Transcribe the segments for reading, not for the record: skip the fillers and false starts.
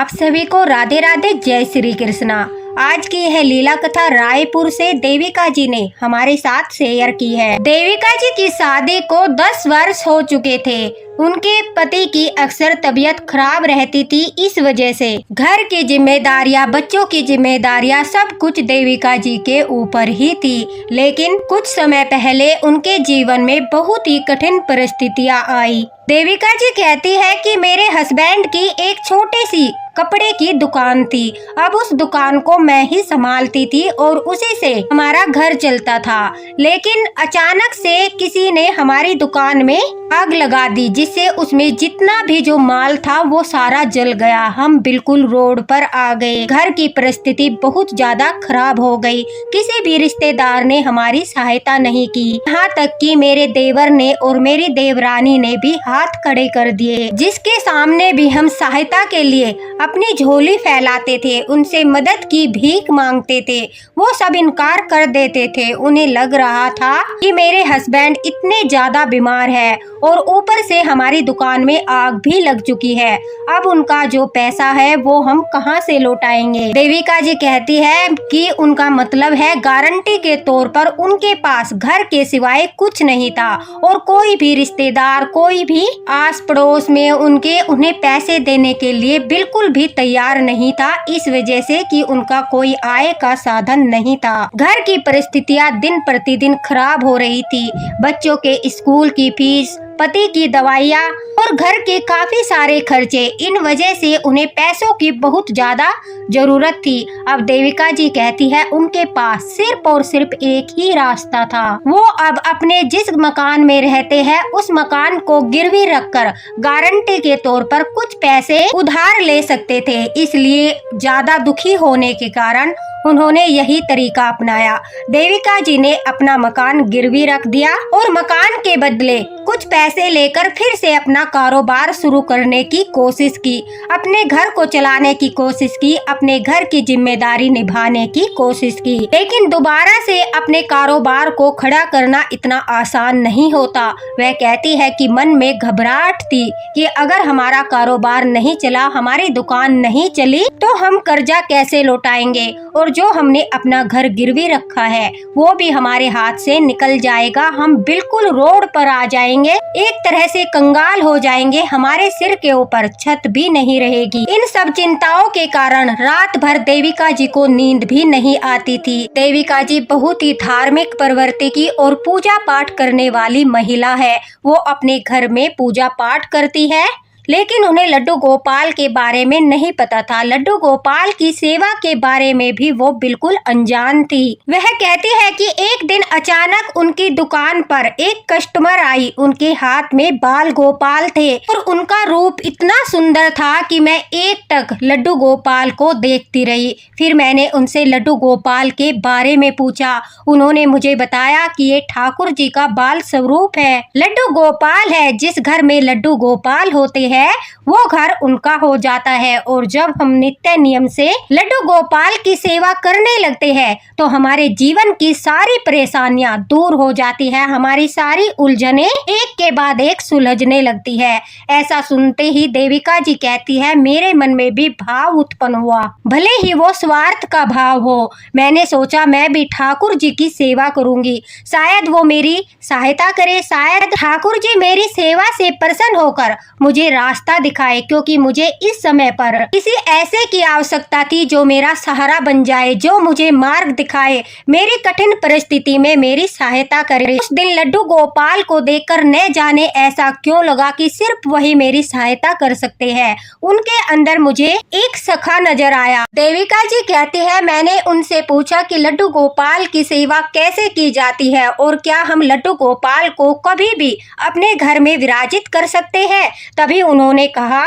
आप सभी को राधे राधे, जय श्री कृष्णा। आज की यह लीला कथा रायपुर से देविका जी ने हमारे साथ शेयर की है। देविका जी की शादी को 10 वर्ष हो चुके थे। उनके पति की अक्सर तबीयत खराब रहती थी। इस वजह से घर की जिम्मेदारियां, बच्चों की जिम्मेदारियां सब कुछ देविका जी के ऊपर ही थी। लेकिन कुछ समय पहले उनके जीवन में बहुत ही कठिन परिस्थितियां आई। देविका जी कहती है कि मेरे हस्बैंड की एक छोटी सी कपड़े की दुकान थी। अब उस दुकान को मैं ही संभालती थी और उसी से हमारा घर चलता था। लेकिन अचानक से किसी ने हमारी दुकान में आग लगा दी, जिससे उसमें जितना भी जो माल था वो सारा जल गया। हम बिल्कुल रोड पर आ गए। घर की परिस्थिति बहुत ज्यादा खराब हो गई। किसी भी रिश्तेदार ने हमारी सहायता नहीं की। यहाँ तक कि मेरे देवर ने और मेरी देवरानी ने भी हाथ खड़े कर दिए। जिसके सामने भी हम सहायता के लिए अपनी झोली फैलाते थे, उनसे मदद की भीख मांगते थे, वो सब इनकार कर देते थे। उन्हें लग रहा था कि मेरे हस्बैंड इतने ज्यादा बीमार है और ऊपर से हमारी दुकान में आग भी लग चुकी है। अब उनका जो पैसा है वो हम कहां से लौटाएंगे। देविका जी कहती है कि उनका मतलब है गारंटी के तौर पर उनके पास घर के सिवाय कुछ नहीं था और कोई भी रिश्तेदार, कोई भी आस पड़ोस में उन्हें पैसे देने के लिए बिल्कुल भी तैयार नहीं था। इस वजह से कि उनका कोई आय का साधन नहीं था। घर की परिस्थितियां दिन प्रतिदिन खराब हो रही थी। बच्चों के स्कूल की फीस, पति की दवाइयाँ और घर के काफी सारे खर्चे, इन वजह से उन्हें पैसों की बहुत ज्यादा जरूरत थी। अब देविका जी कहती है उनके पास सिर्फ और सिर्फ एक ही रास्ता था। वो अब अपने जिस मकान में रहते हैं उस मकान को गिरवी रखकर गारंटी के तौर पर कुछ पैसे उधार ले सकते थे। इसलिए ज्यादा दुखी होने के कारण उन्होंने यही तरीका अपनाया। देविका जी ने अपना मकान गिरवी रख दिया और मकान के बदले कुछ पैसे लेकर फिर से अपना कारोबार शुरू करने की कोशिश की, अपने घर को चलाने की कोशिश की, अपने घर की जिम्मेदारी निभाने की कोशिश की। लेकिन दोबारा से अपने कारोबार को खड़ा करना इतना आसान नहीं होता। वह कहती है कि मन में घबराहट थी कि अगर हमारा कारोबार नहीं चला, हमारी दुकान नहीं चली तो हम कर्जा कैसे लौटाएंगे और जो हमने अपना घर गिरवी रखा है वो भी हमारे हाथ से निकल जाएगा। हम बिल्कुल रोड पर आ जाएंगे, एक तरह से कंगाल हो जाएंगे, हमारे सिर के ऊपर छत भी नहीं रहेगी। इन सब चिंताओं के कारण रात भर देविका जी को नींद भी नहीं आती थी। देविका जी बहुत ही धार्मिक प्रवृत्ति की और पूजा पाठ करने वाली महिला है। वो अपने घर में पूजा पाठ करती है, लेकिन उन्हें लड्डू गोपाल के बारे में नहीं पता था। लड्डू गोपाल की सेवा के बारे में भी वो बिल्कुल अनजान थी। वह कहती है कि एक दिन अचानक उनकी दुकान पर एक कस्टमर आई। उनके हाथ में बाल गोपाल थे और उनका रूप इतना सुंदर था कि मैं एकटक लड्डू गोपाल को देखती रही। फिर मैंने उनसे लड्डू गोपाल के बारे में पूछा। उन्होंने मुझे बताया कि ये ठाकुर जी का बाल स्वरूप है, लड्डू गोपाल है। जिस घर में लड्डू गोपाल होते है वो घर उनका हो जाता है। और जब हम नित्य नियम से लड्डू गोपाल की सेवा करने लगते हैं तो हमारे जीवन की सारी परेशानियां दूर हो जाती है, हमारी सारी उलझने एक के बाद एक सुलझने लगती है। ऐसा सुनते ही देविका जी कहती है मेरे मन में भी भाव उत्पन्न हुआ, भले ही वो स्वार्थ का भाव हो। मैंने सोचा मैं भी ठाकुर जी की सेवा करूंगी, शायद वो मेरी सहायता करे, शायद ठाकुर जी मेरी सेवा से प्रसन्न होकर मुझे रास्ता दिखाए, क्योंकि मुझे इस समय पर किसी ऐसे की आवश्यकता थी जो मेरा सहारा बन जाए, जो मुझे मार्ग दिखाए, मेरी कठिन परिस्थिति में मेरी सहायता करे। उस दिन लड्डू गोपाल को देखकर न जाने ऐसा क्यों लगा कि सिर्फ वही मेरी सहायता कर सकते हैं। उनके अंदर मुझे एक सखा नजर आया। देविका जी कहती है मैंने उनसे पूछा कि लड्डू गोपाल की सेवा कैसे की जाती है और क्या हम लड्डू गोपाल को कभी भी अपने घर में विराजित कर सकते हैं। तभी उन्होंने कहा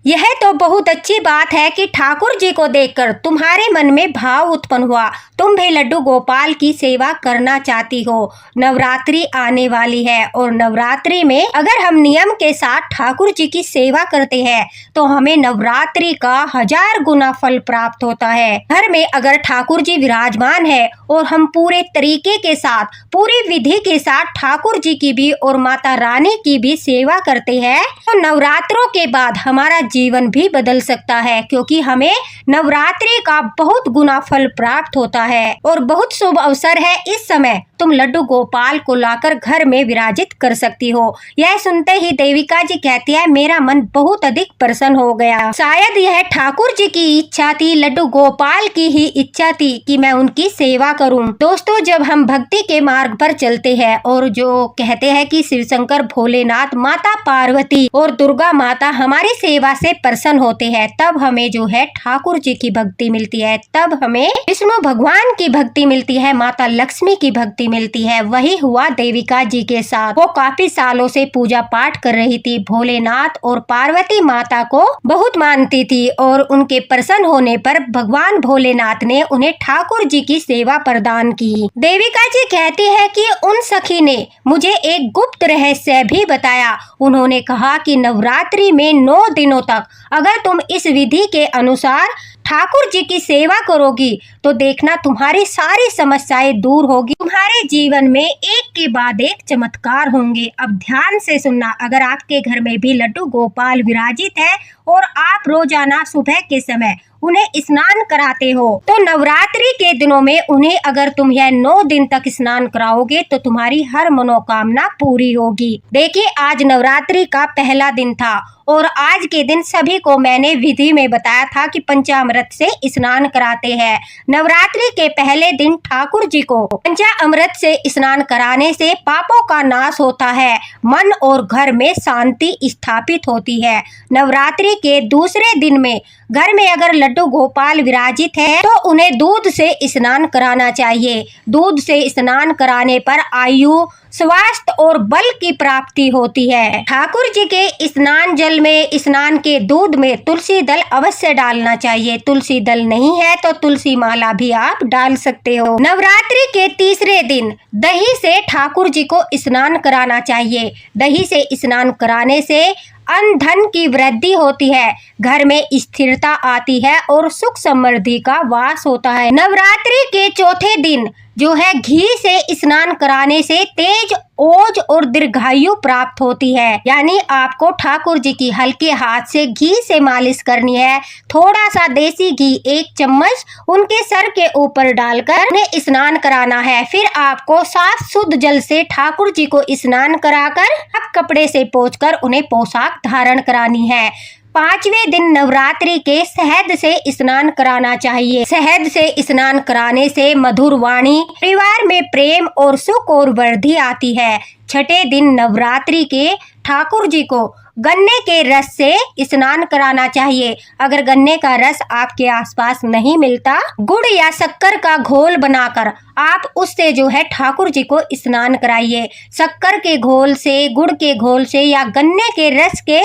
यह तो बहुत अच्छी बात है कि ठाकुर जी को देखकर तुम्हारे मन में भाव उत्पन्न हुआ, तुम भी लड्डू गोपाल की सेवा करना चाहती हो। नवरात्रि आने वाली है और नवरात्रि में अगर हम नियम के साथ ठाकुर जी की सेवा करते हैं तो हमें नवरात्रि का 1000 गुना फल प्राप्त होता है। घर में अगर ठाकुर जी विराजमान है और हम पूरे तरीके के साथ, पूरी विधि के साथ ठाकुर जी की भी और माता रानी की भी सेवा करते हैं तो नवरात्रों के बाद हमारा जीवन भी बदल सकता है, क्योंकि हमें नवरात्रि का बहुत गुना फल प्राप्त होता है और बहुत शुभ अवसर है। इस समय तुम लड्डू गोपाल को लाकर घर में विराजित कर सकती हो। यह सुनते ही देविका जी कहती है, मेरा मन बहुत अधिक प्रसन्न हो गया। शायद यह ठाकुर जी की इच्छा थी, लड्डू गोपाल की ही इच्छा थी कि मैं उनकी सेवा करूं। दोस्तों, जब हम भक्ति के मार्ग पर चलते हैं और जो कहते हैं कि शिव शंकर, भोलेनाथ, माता पार्वती और दुर्गा माता हमारी सेवा से प्रसन्न होते हैं, तब हमें जो है ठाकुर जी की भक्ति मिलती है, तब हमें विष्णु भगवान की भक्ति मिलती है, माता लक्ष्मी की भक्ति मिलती है। वही हुआ देविका जी के साथ। वो काफी सालों से पूजा पाठ कर रही थी, भोलेनाथ और पार्वती माता को बहुत मानती थी और उनके प्रसन्न होने पर भगवान भोलेनाथ ने उन्हें ठाकुर जी की सेवा प्रदान की। देविका जी कहती है कि उन सखी ने मुझे एक गुप्त रहस्य भी बताया। उन्होंने कहा कि नवरात्रि में 9 दिनों तक अगर तुम इस विधि के अनुसार ठाकुर जी की सेवा करोगी तो देखना तुम्हारी सारी समस्याएं दूर होगी, तुम्हारे जीवन में एक के बाद एक चमत्कार होंगे। अब ध्यान से सुनना, अगर आपके घर में भी लड्डू गोपाल विराजित है और आप रोजाना सुबह के समय उन्हें स्नान कराते हो, तो नवरात्रि के दिनों में उन्हें अगर तुम यह 9 दिन तक स्नान कराओगे तो तुम्हारी हर मनोकामना पूरी होगी। देखिए, आज नवरात्रि का पहला दिन था और आज के दिन सभी को मैंने विधि में बताया था कि पंचामृत से स्नान कराते हैं। नवरात्रि के पहले दिन ठाकुर जी को पंचामृत से स्नान कराने से पापों का नाश होता है, मन और घर में शांति स्थापित होती है। नवरात्रि के दूसरे दिन में घर में अगर लड्डू गोपाल विराजित है तो उन्हें दूध से स्नान कराना चाहिए। दूध से स्नान कराने पर आयु, स्वास्थ्य और बल की प्राप्ति होती है। ठाकुर जी के स्नान जल में, स्नान के दूध में तुलसी दल अवश्य डालना चाहिए। तुलसी दल नहीं है तो तुलसी माला भी आप डाल सकते हो। नवरात्रि के तीसरे दिन दही से ठाकुर जी को स्नान कराना चाहिए। दही से स्नान कराने से अन्न धन की वृद्धि होती है, घर में स्थिरता आती है और सुख समृद्धि का वास होता है। नवरात्रि के चौथे दिन जो है घी से स्नान कराने से तेज, ओज और दीर्घायु प्राप्त होती है। यानी आपको ठाकुर जी की हल्के हाथ से घी से मालिश करनी है। थोड़ा सा देसी घी 1 चम्मच उनके सर के ऊपर डालकर उन्हें स्नान कराना है। फिर आपको साफ शुद्ध जल से ठाकुर जी को स्नान कराकर अब कपड़े से पोंछकर उन्हें पोशाक धारण करानी है। 5वें दिन नवरात्रि के शहद से स्नान कराना चाहिए। शहद से स्नान कराने से मधुर वाणी, परिवार में प्रेम और सुख और वृद्धि आती है। 6ठे दिन नवरात्रि के ठाकुर जी को गन्ने के रस से स्नान कराना चाहिए। अगर गन्ने का रस आपके आसपास नहीं मिलता, गुड़ या शक्कर का घोल बनाकर आप उससे जो है ठाकुर जी को स्नान कराइए। शक्कर के घोल से, गुड़ के घोल से या गन्ने के रस के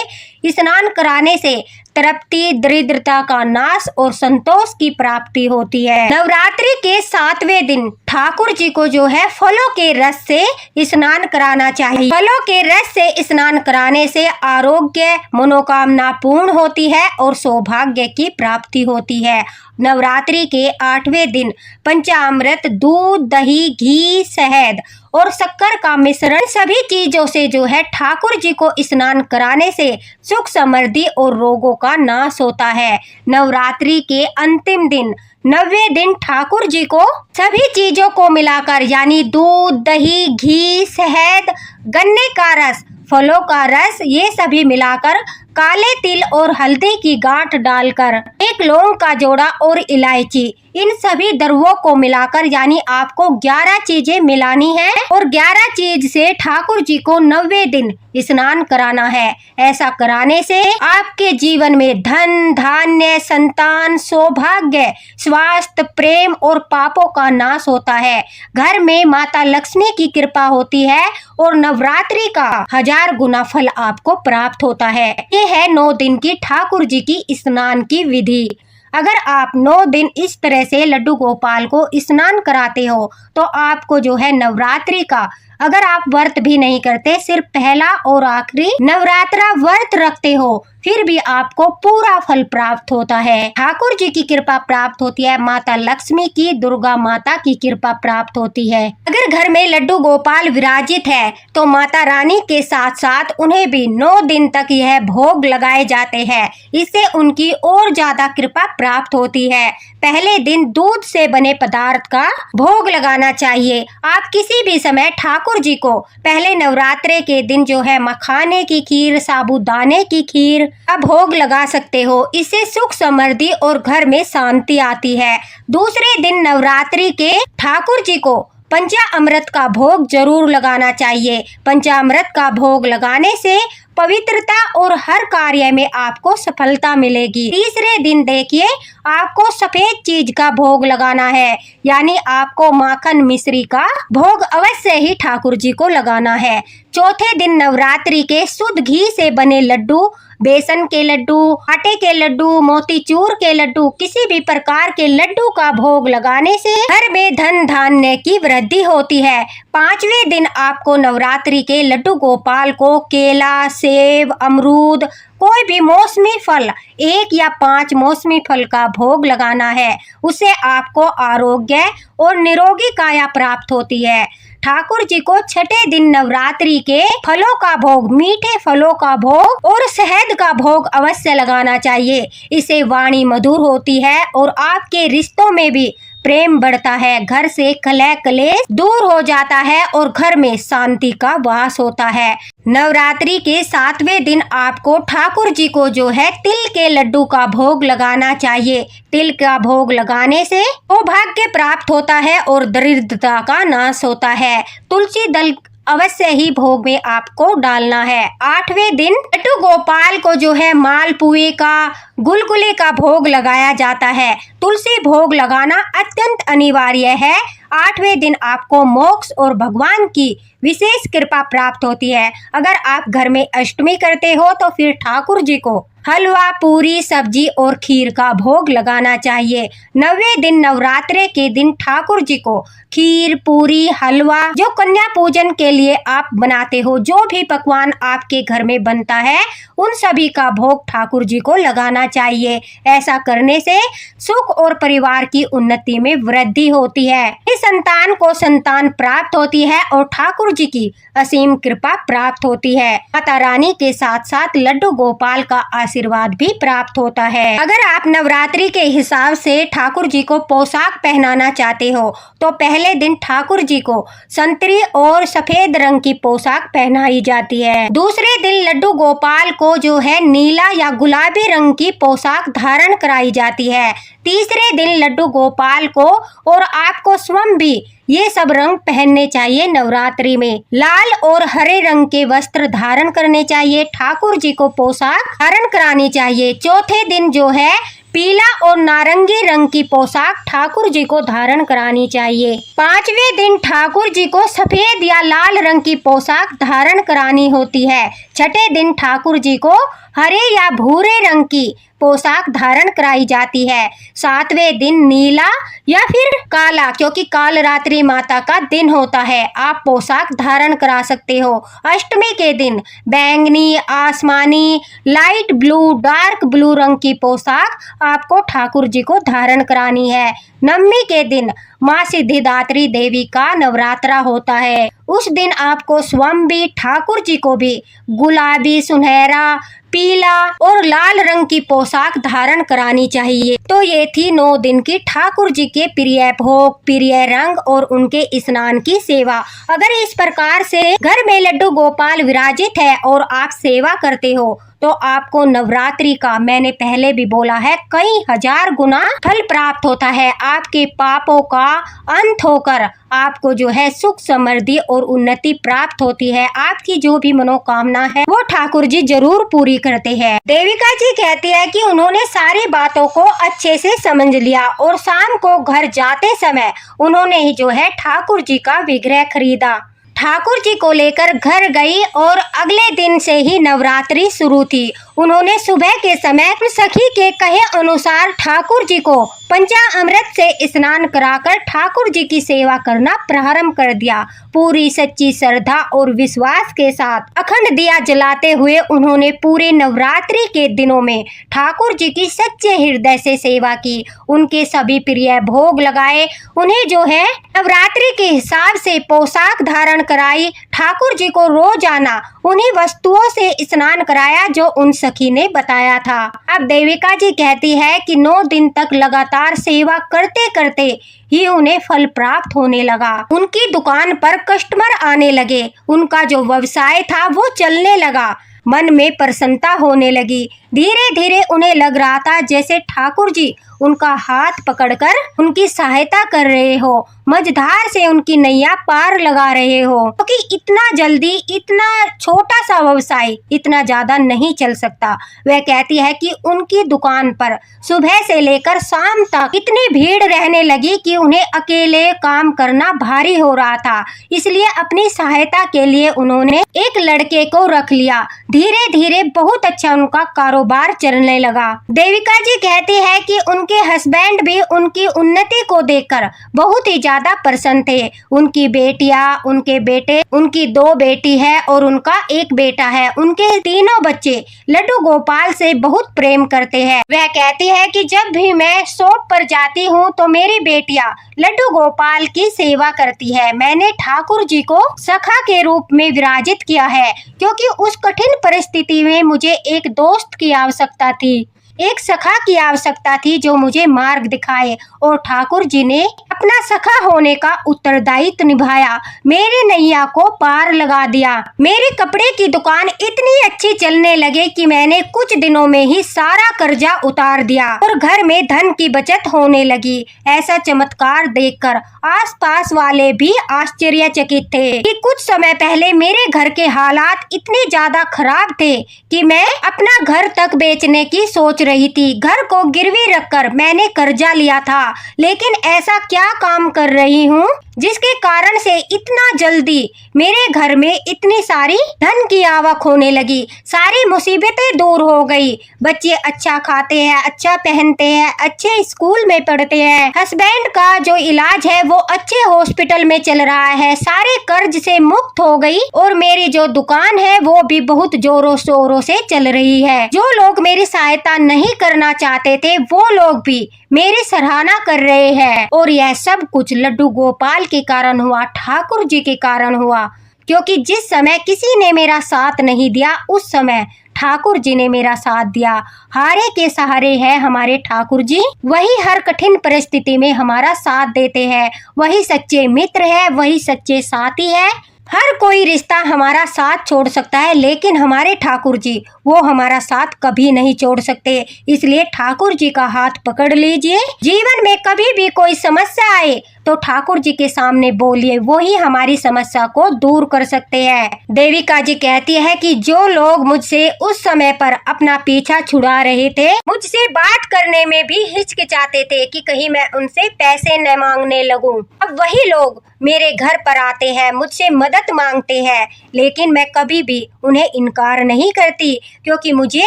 स्नान कराने से तृप्ति, दरिद्रता का नाश और संतोष की प्राप्ति होती है। नवरात्रि के 7वें दिन ठाकुर जी को जो है फलों के रस से स्नान कराना चाहिए। फलों के रस से स्नान कराने से आरोग्य, मनोकामना पूर्ण होती है और सौभाग्य की प्राप्ति होती है। नवरात्रि के 8वें दिन पंचामृत, दूध, दही, घी, शहद और शक्कर का मिश्रण सभी चीजों से जो है ठाकुर जी को स्नान कराने से सुख समृद्धि और रोगों का नाश होता है। नवरात्रि के अंतिम दिन 9वें दिन ठाकुर जी को सभी चीजों को मिलाकर, यानी दूध, दही, घी, शहद, गन्ने का रस, फलों का रस, ये सभी मिलाकर काले तिल और हल्दी की गांठ डालकर, 1 लौंग का जोड़ा और इलायची, इन सभी द्रव्यों को मिलाकर, यानी आपको 11 चीजें मिलानी है और 11 चीज से ठाकुर जी को 9वें दिन स्नान कराना है। ऐसा कराने से आपके जीवन में धन, धान्य, संतान, सौभाग्य, स्वास्थ्य, प्रेम और पापों का नाश होता है। घर में माता लक्ष्मी की कृपा होती है और नवरात्रि का 1000 गुना फल आपको प्राप्त होता है। ये है 9 दिन की ठाकुर जी की स्नान की विधि। अगर आप 9 दिन इस तरह से लड्डू गोपाल को स्नान कराते हो तो आपको जो है नवरात्रि का, अगर आप व्रत भी नहीं करते, सिर्फ पहला और आखिरी नवरात्रा व्रत रखते हो, फिर भी आपको पूरा फल प्राप्त होता है। ठाकुर जी की कृपा प्राप्त होती है, माता लक्ष्मी की, दुर्गा माता की कृपा प्राप्त होती है। अगर घर में लड्डू गोपाल विराजित है तो माता रानी के साथ साथ उन्हें भी 9 दिन तक यह भोग लगाए जाते हैं। इससे उनकी और ज्यादा कृपा प्राप्त होती है। पहले दिन दूध से बने पदार्थ का भोग लगाना चाहिए। आप किसी भी समय ठाकुर जी को पहले नवरात्रे के दिन जो है मखाने की खीर, साबूदाने की खीर का भोग लगा सकते हो। इससे सुख समृद्धि और घर में शांति आती है। दूसरे दिन नवरात्रि के ठाकुर जी को पंचामृत का भोग जरूर लगाना चाहिए। पंचामृत का भोग लगाने से पवित्रता और हर कार्य में आपको सफलता मिलेगी। तीसरे दिन देखिए, आपको सफेद चीज का भोग लगाना है, यानी आपको माखन मिश्री का भोग अवश्य ही ठाकुर जी को लगाना है। चौथे दिन नवरात्रि के शुद्ध घी से बने लड्डू, बेसन के लड्डू, आटे के लड्डू, मोतीचूर के लड्डू, किसी भी प्रकार के लड्डू का भोग लगाने से घर में धन धान्य की वृद्धि होती है। पांचवें दिन आपको नवरात्रि के लड्डू गोपाल को केला, सेब, अमरूद, कोई भी मौसमी फल, 1 या 5 मौसमी फल का भोग लगाना है। उससे आपको आरोग्य और निरोगी काया प्राप्त होती है। ठाकुर जी को छठे दिन नवरात्रि के फलों का भोग, मीठे फलों का भोग और शहद का भोग अवश्य लगाना चाहिए। इससे वाणी मधुर होती है और आपके रिश्तों में भी प्रेम बढ़ता है। घर से कलह कलेश दूर हो जाता है और घर में शांति का वास होता है। नवरात्रि के 7वें दिन आपको ठाकुर जी को जो है तिल के लड्डू का भोग लगाना चाहिए। तिल का भोग लगाने से सौभाग्य प्राप्त होता है और दरिद्रता का नाश होता है। तुलसी दल अवश्य ही भोग में आपको डालना है। 8वें दिन लड्डू गोपाल को जो है मालपुए का, गुलगुले का भोग लगाया जाता है। तुलसी भोग लगाना अत्यंत अनिवार्य है। 8वें दिन आपको मोक्ष और भगवान की विशेष कृपा प्राप्त होती है। अगर आप घर में अष्टमी करते हो तो फिर ठाकुर जी को हलवा, पूरी, सब्जी और खीर का भोग लगाना चाहिए। 9वें दिन नवरात्रे के दिन ठाकुर जी को खीर, पूरी, हलवा, जो कन्या पूजन के लिए आप बनाते हो, जो भी पकवान आपके घर में बनता है, उन सभी का भोग ठाकुर जी को लगाना चाहिए। ऐसा करने से सुख और परिवार की उन्नति में वृद्धि होती है। इस संतान को संतान प्राप्त होती है और ठाकुर जी की असीम कृपा प्राप्त होती है। माता रानी के साथ साथ लड्डू गोपाल का आशीर्वाद भी प्राप्त होता है। अगर आप नवरात्रि के हिसाब से ठाकुर जी को पोशाक पहनाना चाहते हो तो पहले दिन ठाकुर जी को संतरी और सफेद रंग की पोशाक पहनाई जाती है। दूसरे दिन लड्डू गोपाल को जो है नीला या गुलाबी रंग की पोशाक धारण कराई जाती है। तीसरे दिन लड्डू गोपाल को और आपको स्वयं भी ये सब रंग पहनने चाहिए। नवरात्रि में लाल और हरे रंग के वस्त्र धारण करने चाहिए। ठाकुर जी को पोशाक धारण करानी चाहिए। चौथे दिन जो है पीला और नारंगी रंग की पोशाक ठाकुर जी को धारण करानी चाहिए। 5वें दिन ठाकुर जी को सफेद या लाल रंग की पोशाक धारण करानी होती है। 6ठे दिन ठाकुर जी को हरे या भूरे रंग की पोशाक धारण कराई जाती है। 7वें दिन नीला या फिर काला, क्योंकि कालरात्रि माता का दिन होता है, आप पोशाक धारण करा सकते हो। अष्टमी के दिन बैंगनी, आसमानी, लाइट ब्लू, डार्क ब्लू रंग की पोशाक आपको ठाकुर जी को धारण करानी है। नवमी के दिन माँ सिद्धिदात्री देवी का नवरात्रा होता है। उस दिन आपको स्वयं भी ठाकुर जी को भी गुलाबी, सुनहरा, पीला और लाल रंग की पोशाक धारण करानी चाहिए। तो ये थी 9 दिन की ठाकुर जी के प्रिय भोग, प्रिय रंग और उनके स्नान की सेवा। अगर इस प्रकार से घर में लड्डू गोपाल विराजित है और आप सेवा करते हो तो आपको नवरात्रि का, मैंने पहले भी बोला है, कई हजार गुना फल प्राप्त होता है। आपके पापों का अंत होकर आपको जो है सुख, समृद्धि और उन्नति प्राप्त होती है। आपकी जो भी मनोकामना है वो ठाकुर जी जरूर पूरी करते हैं। देविका जी कहती है कि उन्होंने सारी बातों को अच्छे से समझ लिया और शाम को घर जाते समय उन्होंने ही जो है ठाकुर जी का विग्रह खरीदा। ठाकुर जी को लेकर घर गई और अगले दिन से ही नवरात्रि शुरू थी उन्होंने सुबह के समय सखी के कहे अनुसार ठाकुर जी को पंचामृत से स्नान कराकर ठाकुर जी की सेवा करना प्रारंभ कर दिया। पूरी सच्ची श्रद्धा और विश्वास के साथ अखंड दिया जलाते हुए उन्होंने पूरे नवरात्रि के दिनों में ठाकुर जी की सच्चे हृदय से सेवा की। उनके सभी प्रिय भोग लगाए, उन्हें जो है नवरात्रि के हिसाब से पोशाक धारण कराई, ठाकुर जी को रोजाना उन्हीं वस्तुओं से स्नान कराया जो उन सखी ने बताया था। अब देविका जी कहती है कि 9 दिन तक लगातार सेवा करते करते ही उन्हें फल प्राप्त होने लगा। उनकी दुकान पर कस्टमर आने लगे, उनका जो व्यवसाय था वो चलने लगा, मन में प्रसन्नता होने लगी। धीरे धीरे उन्हें लग रहा था जैसे ठाकुर जी उनका हाथ पकड़कर उनकी सहायता कर रहे हो, मझधार से उनकी नैया पार लगा रहे हो, क्योंकि इतना जल्दी इतना छोटा सा व्यवसाय इतना ज्यादा नहीं चल सकता। वह कहती है कि उनकी दुकान पर सुबह से लेकर शाम तक इतनी भीड़ रहने लगी कि उन्हें अकेले काम करना भारी हो रहा था। इसलिए अपनी सहायता के लिए उन्होंने एक लड़के को रख लिया। धीरे धीरे बहुत अच्छा उनका कारोबार चलने लगा। देविका जी कहती है कि उनके हस्बैंड भी उनकी उन्नति को देखकर बहुत ही ज्यादा प्रसन्न थे। उनकी बेटियां, उनके बेटे, उनकी 2 बेटी है और उनका 1 बेटा है। उनके तीनों बच्चे लड्डू गोपाल से बहुत प्रेम करते हैं। वह कहती है कि जब भी मैं शॉप पर जाती हूँ तो मेरी बेटियां लड्डू गोपाल की सेवा करती है। मैंने ठाकुर जी को सखा के रूप में विराजित किया है, क्योंकि उस कठिन परिस्थिति में मुझे एक दोस्त की आवश्यकता थी, एक सखा की आवश्यकता थी जो मुझे मार्ग दिखाए, और ठाकुर जी ने अपना सखा होने का उत्तरदायित्व निभाया, मेरी नैया को पार लगा दिया। मेरी कपड़े की दुकान इतनी अच्छी चलने लगी कि मैंने कुछ दिनों में ही सारा कर्जा उतार दिया और घर में धन की बचत होने लगी। ऐसा चमत्कार देखकर आसपास वाले भी आश्चर्यचकित थे कि कुछ समय पहले मेरे घर के हालात इतने ज्यादा खराब थे कि मैं अपना घर तक बेचने की सोच रही थी। घर को गिरवी रखकर मैंने कर्जा लिया था, लेकिन ऐसा क्या काम कर रही हूँ जिसके कारण से इतना जल्दी मेरे घर में इतनी सारी धन की आवक होने लगी। सारी मुसीबतें दूर हो गई। बच्चे अच्छा खाते हैं, अच्छा पहनते हैं, अच्छे स्कूल में पढ़ते हैं। हस्बैंड का जो इलाज है वो अच्छे हॉस्पिटल में चल रहा है। सारे कर्ज से मुक्त हो गई और मेरी जो दुकान है वो भी बहुत जोरों शोरों से चल रही है। जो लोग मेरी सहायता नहीं करना चाहते थे वो लोग भी मेरी सराहना कर रहे हैं, और यह सब कुछ लड्डू गोपाल के कारण हुआ, ठाकुर जी के कारण हुआ। क्योंकि जिस समय किसी ने मेरा साथ नहीं दिया उस समय ठाकुर जी ने मेरा साथ दिया। हारे के सहारे है हमारे ठाकुर जी, वही हर कठिन परिस्थिति में हमारा साथ देते हैं। वही सच्चे मित्र है, वही सच्चे साथी है। हर कोई रिश्ता हमारा साथ छोड़ सकता है, लेकिन हमारे ठाकुर जी वो हमारा साथ कभी नहीं छोड़ सकते। इसलिए ठाकुर जी का हाथ पकड़ लीजिए। जीवन में कभी भी कोई समस्या आए तो ठाकुर जी के सामने बोलिए, वो ही हमारी समस्या को दूर कर सकते हैं। देविका जी कहती है कि जो लोग मुझसे उस समय पर अपना पीछा छुड़ा रहे थे, मुझसे बात करने में भी हिचकिचाते थे कि कहीं मैं उनसे पैसे न मांगने लगूं, अब वही लोग मेरे घर पर आते हैं, मुझसे मदद मांगते हैं, लेकिन मैं कभी भी उन्हें इनकार नहीं करती, क्योंकि मुझे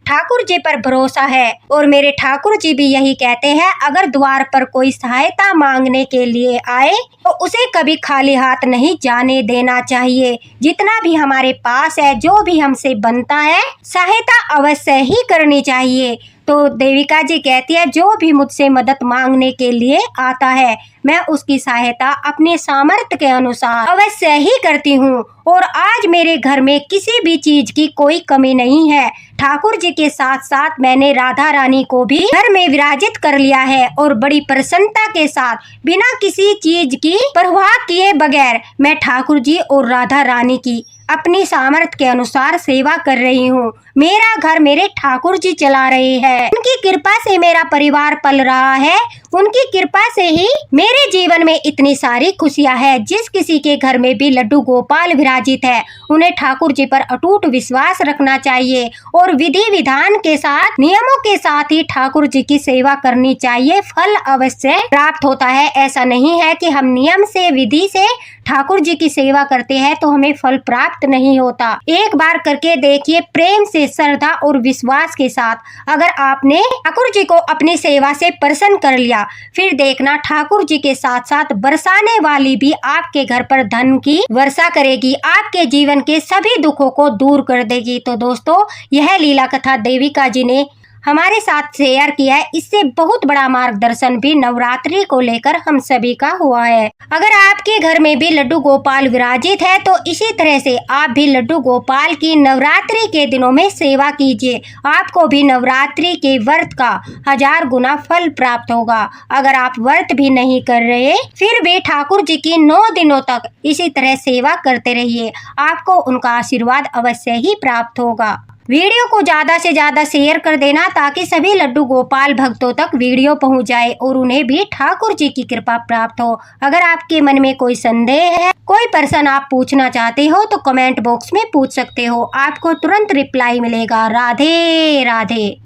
ठाकुर जी पर भरोसा है। और मेरे ठाकुर जी भी यही कहते हैं, अगर द्वार पर कोई सहायता मांगने के लिए आए तो उसे कभी खाली हाथ नहीं जाने देना चाहिए। जितना भी हमारे पास है, जो भी हमसे बनता है, सहायता अवश्य ही करनी चाहिए। तो देविका जी कहती है, जो भी मुझसे मदद मांगने के लिए आता है मैं उसकी सहायता अपने सामर्थ्य के अनुसार अवश्य ही करती हूँ। और आज मेरे घर में किसी भी चीज की कोई कमी नहीं है। ठाकुर जी के साथ साथ मैंने राधा रानी को भी घर में विराजित कर लिया है, और बड़ी प्रसन्नता के साथ बिना किसी चीज की परवाह किए बगैर मैं ठाकुर जी और राधा रानी की अपनी सामर्थ्य के अनुसार सेवा कर रही हूँ। मेरा घर मेरे ठाकुर जी चला रहे हैं। उनकी कृपा से मेरा परिवार पल रहा है। उनकी कृपा से ही मेरे जीवन में इतनी सारी खुशियाँ हैं। जिस किसी के घर में भी लड्डू गोपाल विराजित है, उन्हें ठाकुर जी पर अटूट विश्वास रखना चाहिए और विधि विधान के साथ, नियमों के साथ ही ठाकुर जी की सेवा करनी चाहिए। फल अवश्य प्राप्त होता है। ऐसा नहीं है कि हम नियम से, विधि से ठाकुर जी की सेवा करते हैं तो हमें फल प्राप्त नहीं होता। एक बार करके देखिए, प्रेम से, श्रद्धा और विश्वास के साथ। अगर आपने ठाकुर जी को अपनी सेवा से प्रसन्न कर लिया, फिर देखना ठाकुर जी के साथ साथ बरसाने वाली भी आपके घर पर धन की वर्षा करेगी, आपके जीवन के सभी दुखों को दूर कर देगी। तो दोस्तों, यह लीला कथा देविका जी ने हमारे साथ शेयर किया है। इससे बहुत बड़ा मार्गदर्शन भी नवरात्रि को लेकर हम सभी का हुआ है। अगर आपके घर में भी लड्डू गोपाल विराजित है तो इसी तरह से आप भी लड्डू गोपाल की नवरात्रि के दिनों में सेवा कीजिए। आपको भी नवरात्रि के व्रत का 1000 गुना फल प्राप्त होगा। अगर आप व्रत भी नहीं कर रहे, फिर भी ठाकुर जी की 9 दिनों तक इसी तरह सेवा करते रहिए, आपको उनका आशीर्वाद अवश्य ही प्राप्त होगा। वीडियो को ज्यादा से ज्यादा शेयर कर देना ताकि सभी लड्डू गोपाल भक्तों तक वीडियो पहुंच जाए और उन्हें भी ठाकुर जी की कृपा प्राप्त हो। अगर आपके मन में कोई संदेह है, कोई प्रश्न आप पूछना चाहते हो तो कमेंट बॉक्स में पूछ सकते हो, आपको तुरंत रिप्लाई मिलेगा। राधे राधे।